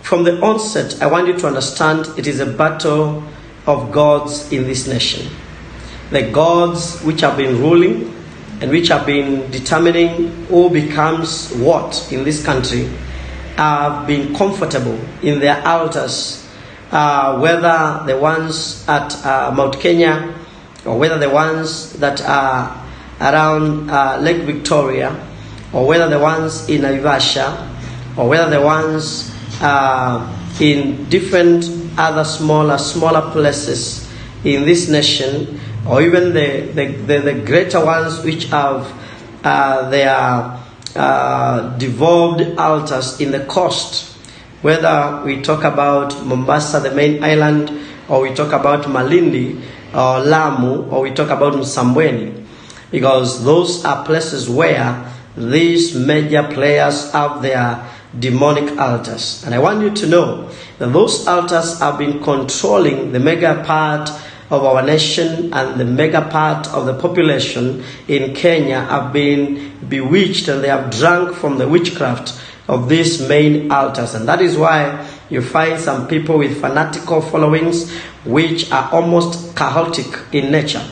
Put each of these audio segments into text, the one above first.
from the onset, I want you to understand it is a battle of gods in this nation. The gods which have been ruling and which have been determining who becomes what in this country have been comfortable in their altars, whether the ones at Mount Kenya or whether the ones that are around Lake Victoria, or whether the ones in Naivasha, or whether the ones in different other smaller places in this nation, or even the greater ones which have their devolved altars in the coast, whether we talk about Mombasa, the main island, or we talk about Malindi or Lamu, or we talk about Msambweni, because those are places where these major players have their demonic altars. And I want you to know that those altars have been controlling the mega part of our nation, and the mega part of the population in Kenya have been bewitched, and they have drunk from the witchcraft of these main altars. And that is why you find some people with fanatical followings which are almost chaotic in nature.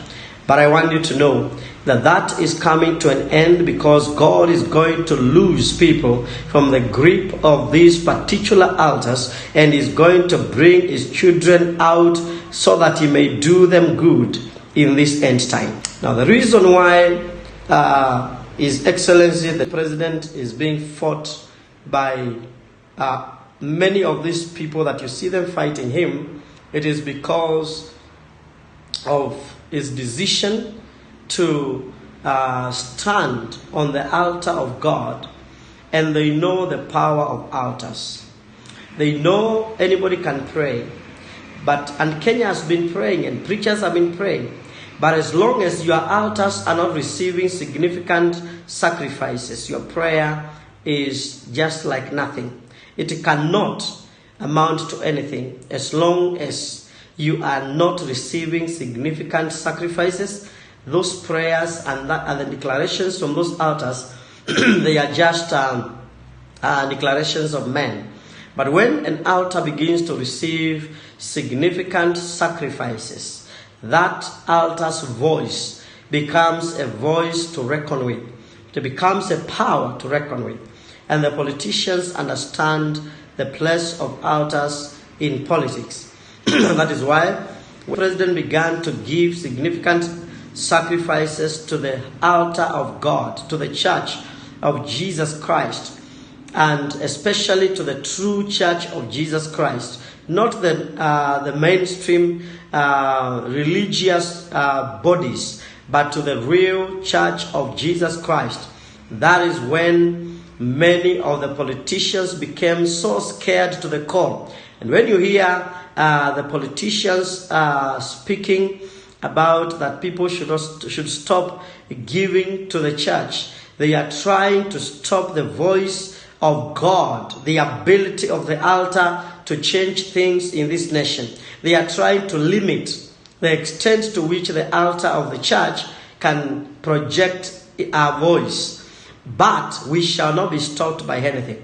But I want you to know that that is coming to an end, because God is going to lose people from the grip of these particular altars, and is going to bring his children out so that he may do them good in this end time. Now, the reason why His Excellency the President is being fought by many of these people that you see them fighting him, it is because of his decision to stand on the altar of God. And they know the power of altars. They know anybody can pray, and Kenya has been praying and preachers have been praying, but as long as your altars are not receiving significant sacrifices, your prayer is just like nothing. It cannot amount to anything as long as you are not receiving significant sacrifices. Those prayers and the declarations from those altars, they are just declarations of men. But when an altar begins to receive significant sacrifices, that altar's voice becomes a voice to reckon with. It becomes a power to reckon with. And the politicians understand the place of altars in politics. That is why the president began to give significant sacrifices to the altar of God, to the church of Jesus Christ, and especially to the true church of Jesus Christ, not the mainstream religious bodies, but to the real church of Jesus Christ. That is when many of the politicians became so scared to the core. And when you hear the politicians speaking about that people should stop giving to the church, they are trying to stop the voice of God, the ability of the altar to change things in this nation. They are trying to limit the extent to which the altar of the church can project our voice. But we shall not be stopped by anything.